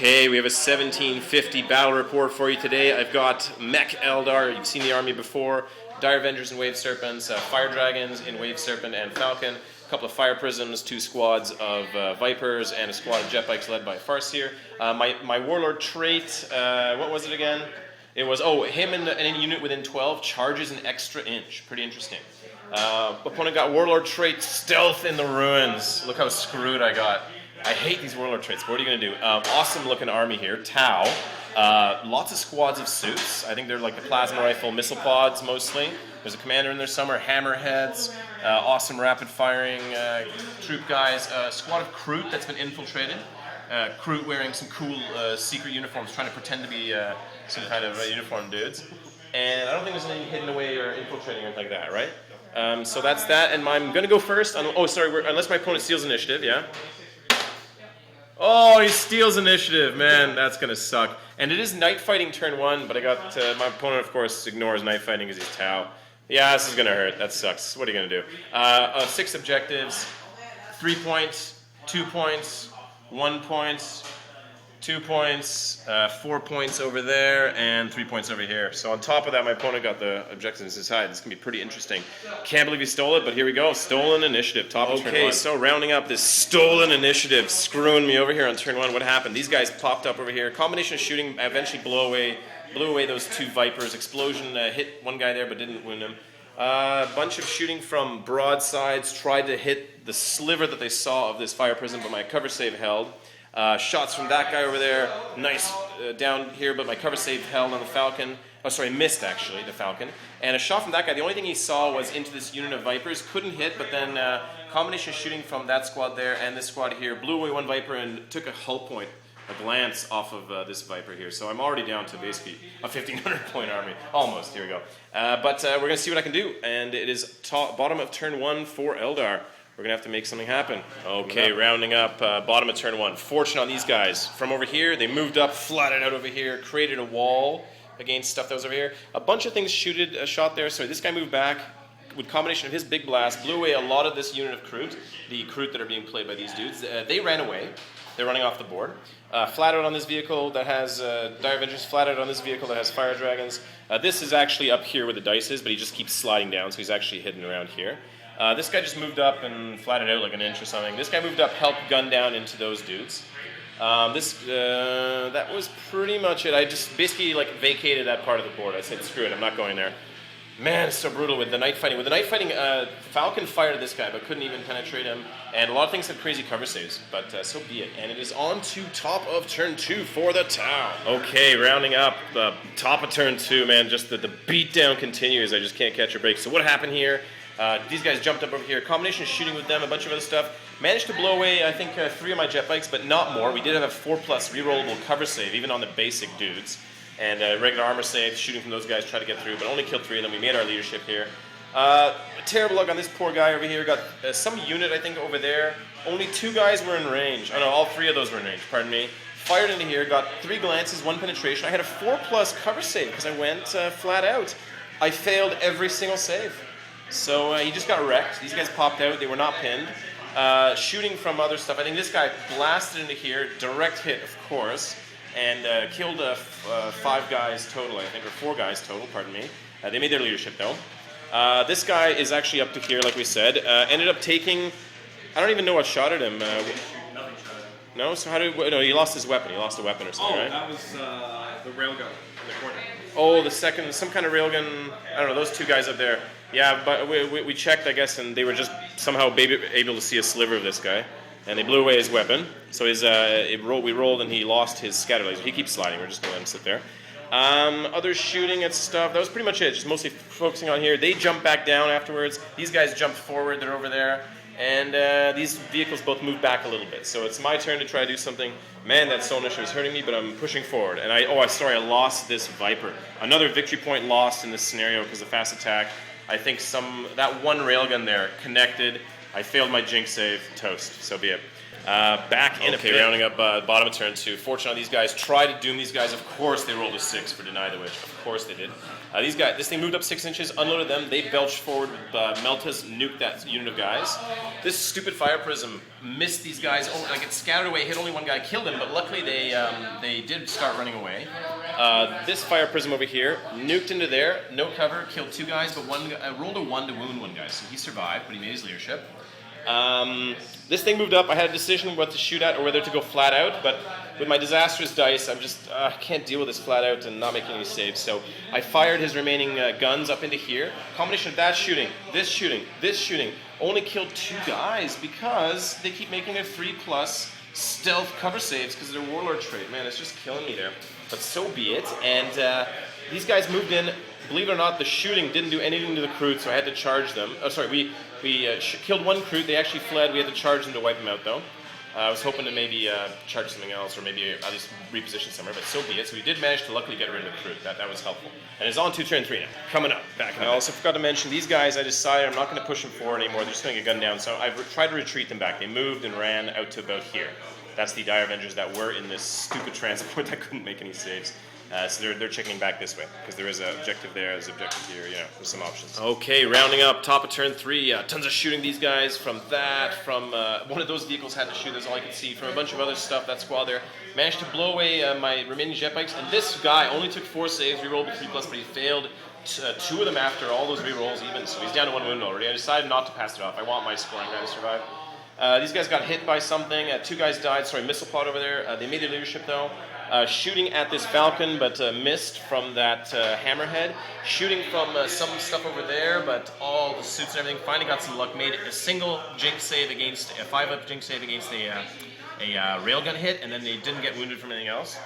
Okay, we have a 1750 battle report for you today. I've got Mech Eldar, you've seen the army before, Dire Avengers and Wave Serpents, Fire Dragons in Wave Serpent and Falcon, a couple of Fire Prisms, 2 squads of Vypers, and a squad of Jetbikes led by Farseer. My Warlord trait, what was it again? It was, him and any unit within 12 charges an extra inch. Pretty interesting. Opponent got Warlord trait, Stealth in the Ruins. Look how screwed I got. I hate these Warlord traits. What are you going to do? Awesome looking army here. Tau. Lots of squads of suits. I think they're like the plasma rifle missile pods mostly. There's a commander in there somewhere. Hammerheads. Awesome rapid firing troop guys. Squad of Kroot that's been infiltrated. Kroot wearing some cool secret uniforms, trying to pretend to be some kind of uniformed dudes. And I don't think there's anything hidden away or infiltrating or anything like that, right? So that's that. And I'm going to go first. Unless my opponent steals initiative, yeah? Oh, he steals initiative. Man, that's going to suck. And it is night fighting turn 1, but I got my opponent, of course, ignores night fighting because he's Tau. Yeah, this is going to hurt. That sucks. What are you going to do? 6 objectives, 3 points, 2 points, 1 point, 2 points, 4 points over there, and 3 points over here. So on top of that, my opponent got the objectives in his side. This can be pretty interesting. Can't believe he stole it, but here we go. Stolen initiative, top of turn 1. Okay, so rounding up this stolen initiative, screwing me over here on turn 1. What happened? These guys popped up over here. Combination of shooting eventually blew away those 2 Vypers. Explosion hit one guy there, but didn't win him. Bunch of shooting from broadsides. Tried to hit the sliver that they saw of this fire prism, but my cover save held. Shots from that guy over there, nice down here, but my cover save held on the Falcon. Oh, sorry, missed actually, the Falcon. And a shot from that guy, the only thing he saw was into this unit of Vypers, couldn't hit, but then combination shooting from that squad there and this squad here, blew away one Vyper and took a hull point, a glance off of this Vyper here. So I'm already down to basically a 1,500 point army, almost, here we go. But we're going to see what I can do, and it is bottom of turn 1 for Eldar. We're going to have to make something happen. Okay, rounding up, bottom of turn 1. Fortune on these guys. From over here, they moved up, flatted out over here, created a wall against stuff that was over here. A bunch of things shot there. So this guy moved back with combination of his big blast, blew away a lot of this unit of Kroot, the Kroot that are being played by these dudes. They ran away. They're running off the board. Flat out on this vehicle that has Dire Avengers, flat out on this vehicle that has Fire Dragons. This is actually up here where the dice is, but he just keeps sliding down, so he's actually hidden around here. This guy just moved up and flatted out like an inch or something. This guy moved up, helped gun down into those dudes. That was pretty much it. I just basically vacated that part of the board. I said, screw it, I'm not going there. Man, it's so brutal with the night fighting. With the night fighting, Falcon fired at this guy, but couldn't even penetrate him. And a lot of things had crazy cover saves, but so be it. And it is on to top of turn 2 for the Tau. Okay, rounding up, top of turn 2, man, just the beatdown continues. I just can't catch a break. So what happened here? These guys jumped up over here. Combination of shooting with them, a bunch of other stuff. Managed to blow away, I think, 3 of my Jetbikes, but not more. We did have a 4+ rerollable cover save, even on the basic dudes. And regular armor save, shooting from those guys, try to get through, but only killed 3 of them. We made our leadership here. Terrible luck on this poor guy over here. Got some unit, I think, over there. Only 2 guys were in range. Oh no, all 3 of those were in range, pardon me. Fired into here, got 3 glances, 1 penetration. I had a 4+ cover save because I went flat out. I failed every single save. So he just got wrecked. These guys popped out. They were not pinned. Shooting from other stuff. I think this guy blasted into here. Direct hit, of course. And killed 5 guys total, I think. Or 4 guys total, pardon me. They made their leadership, though. This guy is actually up to here, like we said. Ended up taking... I don't even know what shot at him. Nothing shot at him. No? So how did... No, he lost his weapon. He lost a weapon or something, right? That was the railgun in the corner. Oh, the second... Some kind of railgun... I don't know, those 2 guys up there. Yeah, but we checked, I guess, and they were just somehow able to see a sliver of this guy. And they blew away his weapon. So we rolled and he lost his scatter laser. He keeps sliding. We're just going to let him sit there. Other shooting at stuff. That was pretty much it. Just mostly focusing on here. They jumped back down afterwards. These guys jumped forward. They're over there. And these vehicles both moved back a little bit. So it's my turn to try to do something. Man, that soul initiative is hurting me, but I'm pushing forward. And I lost this Vyper. Another victory point lost in this scenario because of fast attack. I think that one railgun there connected. I failed my jinx save. Toast. So be it. Back in a bit. Rounding up bottom of turn 2. Fortune on these guys. Try to doom these guys. Of course they rolled a 6 for deny the wish. Of course they did. This thing moved up 6 inches, unloaded them. They belched forward, Meltas nuked that unit of guys. This stupid fire prism missed these guys. Oh, like it scattered away, hit only one guy, killed him. But luckily they did start running away. This fire prism over here nuked into there, no cover, killed 2 guys, but rolled a 1 to wound 1 guy, so he survived, but he made his leadership. This thing moved up. I had a decision what to shoot at or whether to go flat out, but with my disastrous dice, I'm just can't deal with this flat out and not making any saves. So I fired his remaining guns up into here. Combination of that shooting, this shooting, only killed 2 guys because they keep making their 3+ stealth cover saves because of their Warlord trait. Man, it's just killing me there. But so be it. And these guys moved in. Believe it or not, the shooting didn't do anything to the Kroot, so I had to charge them. Oh, sorry, we killed 1 Kroot. They actually fled. We had to charge them to wipe them out, though. I was hoping to maybe charge something else, or maybe at least reposition somewhere, but so be it. So we did manage to luckily get rid of the Kroot. That was helpful. And it's on to turn 3 now. Coming up. Back. And I also forgot to mention, these guys, I decided I'm not going to push them forward anymore. They're just going to get gunned down. So I've tried to retreat them back. They moved and ran out to about here. That's the Dire Avengers that were in this stupid transport that couldn't make any saves. So they're checking back this way, because there is an objective there, there's an objective here, there's some options. Okay, rounding up, top of turn 3, tons of shooting these guys from that, from one of those vehicles had to shoot, that's all I could see, from a bunch of other stuff, that squad there. Managed to blow away my remaining Jetbikes, and this guy only took 4 saves, rerolled with 3+, but he failed 2 of them after all those rerolls even, so he's down to 1 wound already. I decided not to pass it off, I want my scoring guy to survive. These guys got hit by something, 2 guys died, missile pod over there, they made their leadership though. Shooting at this Falcon, but missed from that hammerhead. Shooting from some stuff over there, but all the suits and everything. Finally got some luck. Made a single jinx save against a 5-up jinx save against a railgun hit, and then they didn't get wounded from anything else.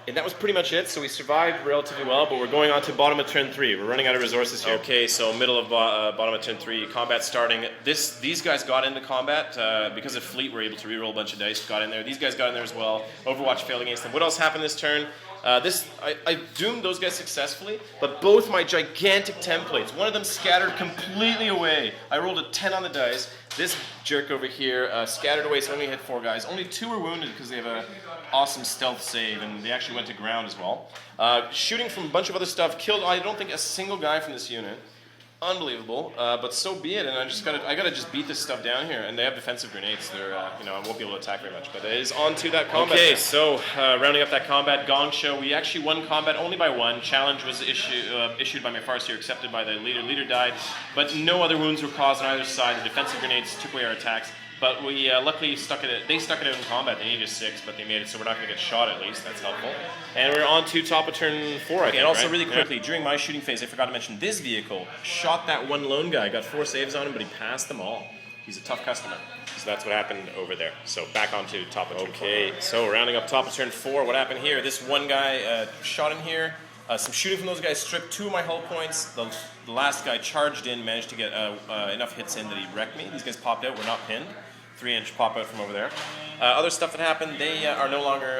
And that was pretty much it, so we survived relatively well, but we're going on to bottom of turn 3. We're running out of resources here. Okay, so middle of bottom of turn 3, combat starting. These guys got into combat. Because of Fleet, we're able to reroll a bunch of dice, got in there. These guys got in there as well. Overwatch failed against them. What else happened this turn? I doomed those guys successfully, but both my gigantic templates, one of them scattered completely away. I rolled a 10 on the dice. This jerk over here scattered away, so only hit 4 guys. Only 2 were wounded because they have a awesome stealth save, and they actually went to ground as well. Shooting from a bunch of other stuff, killed, I don't think, a single guy from this unit. Unbelievable, but so be it. And I gotta just beat this stuff down here. And they have defensive grenades. They're, I won't be able to attack very much. But it is on to that combat. Okay, so rounding up that combat, Gong Show. We actually won combat only by 1. Challenge was issued by my Farseer, accepted by the leader. Leader died, but no other wounds were caused on either side. The defensive grenades took away our attacks. But we luckily stuck it out in combat. They needed 6, but they made it, so we're not going to get shot at least. That's helpful. And we're on to top of turn 4, I think, and also right? Really quickly, during my shooting phase, I forgot to mention this vehicle shot that 1 lone guy. Got 4 saves on him, but he passed them all. He's a tough customer. So that's what happened over there. So back on to top of turn 4. Okay, so rounding up top of turn 4, what happened here? This one guy shot him here. Some shooting from those guys stripped 2 of my hull points. The last guy charged in, managed to get enough hits in that he wrecked me. These guys popped out, were not pinned. 3-inch pop out from over there. Other stuff that happened, they are no longer,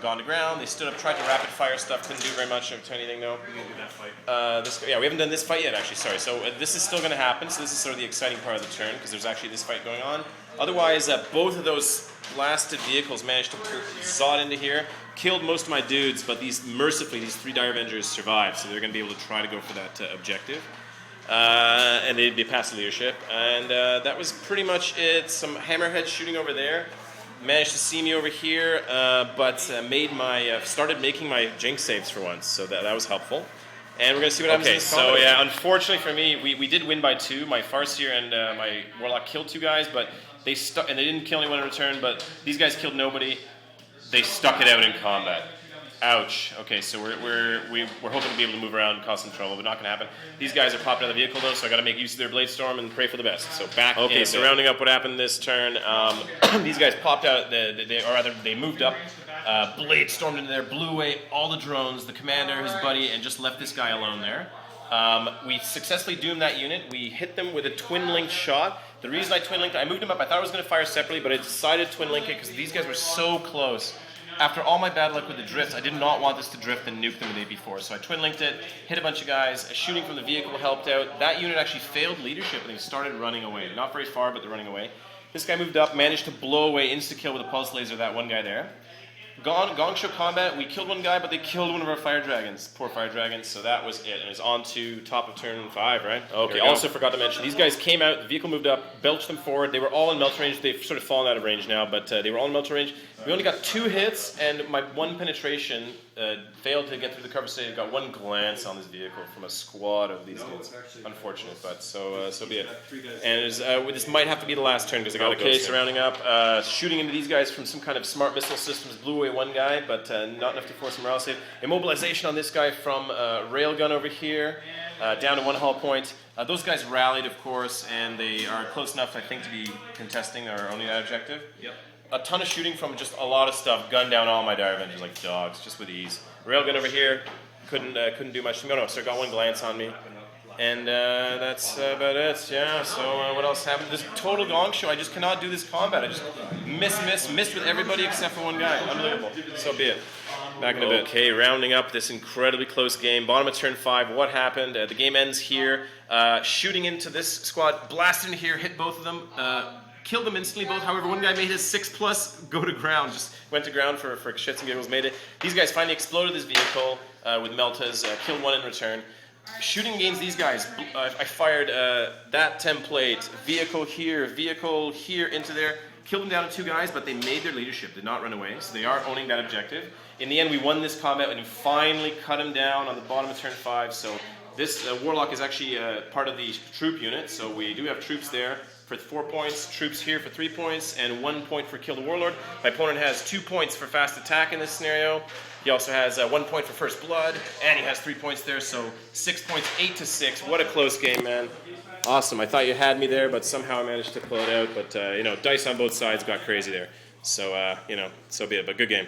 gone to ground. They stood up, tried to rapid fire stuff, couldn't do very much to anything though. We didn't do that fight. We haven't done this fight yet actually, sorry. So this is still going to happen, so this is sort of the exciting part of the turn, because there's actually this fight going on. Otherwise, both of those blasted vehicles managed to zod into here, killed most of my dudes, but mercifully, these 3 Dire Avengers survived, so they're going to be able to try to go for that objective. And they passed the leadership, and that was pretty much it. Some hammerhead shooting over there. Managed to see me over here, but started making my jinx saves for once, so that was helpful. And we're going to see what happens in this combat. Okay, so yeah, unfortunately for me, we did win by 2. My Farseer and my Warlock killed 2 guys, but they stuck, and they didn't kill anyone in return, but these guys killed nobody. They stuck it out in combat. Ouch. Okay, so we're hoping to be able to move around and cause some trouble, but not going to happen. These guys are popped out of the vehicle though, so I got to make use of their Bladestorm and pray for the best. So back. Okay, so rounding up what happened this turn. These guys popped out. They moved up. Bladestormed into there, blew away all the drones, the commander, his buddy, and just left this guy alone there. We successfully doomed that unit. We hit them with a twin-linked shot. The reason I twin-linked it, I moved them up. I thought I was going to fire separately, but I decided to twin-link it because these guys were so close. After all my bad luck with the drift, I did not want this to drift and nuke them the day before. So I twin-linked it, hit a bunch of guys. Shooting from the vehicle helped out. That unit actually failed leadership and they started running away. Not very far, but they're running away. This guy moved up, managed to blow away, insta-kill with a pulse laser, that one guy there. Gong Show combat, we killed one guy, but they killed one of our fire dragons. Poor fire dragons, so that was it. And it's on to top of turn 5, right? Okay, also forgot to mention, these guys came out, the vehicle moved up, belched them forward. They were all in melt range. They've sort of fallen out of range now, but they were all in melt range. We only got 2 hits, and my 1 penetration failed to get through the cover, so I got 1 glance on this vehicle from a squad of these dudes. Unfortunate, but so be it. And this might have to be the last turn, because I got a ghost surrounding up. Shooting into these guys from some kind of smart missile systems blew away one guy, but not enough to force him morale save. Immobilization on this guy from Railgun over here, down to 1 hull point. Those guys rallied, of course, and they are close enough, I think, to be contesting or owning that objective. Yep. A ton of shooting from just a lot of stuff. Gunned down all my Dire Avengers like dogs, just with ease. Railgun over here, couldn't do much. No, so got 1 glance on me. And that's about it, yeah. So what else happened? This total gong show. I just cannot do this combat. I just missed with everybody except for 1 guy. Unbelievable. So be it. Back in a bit. Okay, rounding up this incredibly close game. Bottom of turn 5. What happened? The game ends here. Shooting into this squad. Blasted in here. Hit both of them. Killed them instantly both. However, 1 guy made his 6+ go to ground. Just went to ground for shits and giggles. Made it. These guys finally exploded this vehicle with meltas. Killed 1 in return. Shooting against these guys, I fired that template, vehicle here into there. Killed them down to 2 guys, but they made their leadership, did not run away, so they are owning that objective. In the end, we won this combat and we finally cut him down on the bottom of turn 5. So this Warlock is actually part of the troop unit, so we do have troops there for 4 points, troops here for 3 points, and 1 point for kill the warlord. My opponent has 2 points for fast attack in this scenario. He also has 1 point for first blood, and he has 3 points there, so 6 points, 8-6. What a close game, man. Awesome. I thought you had me there, but somehow I managed to pull it out. But, dice on both sides got crazy there. So, so be it, but good game.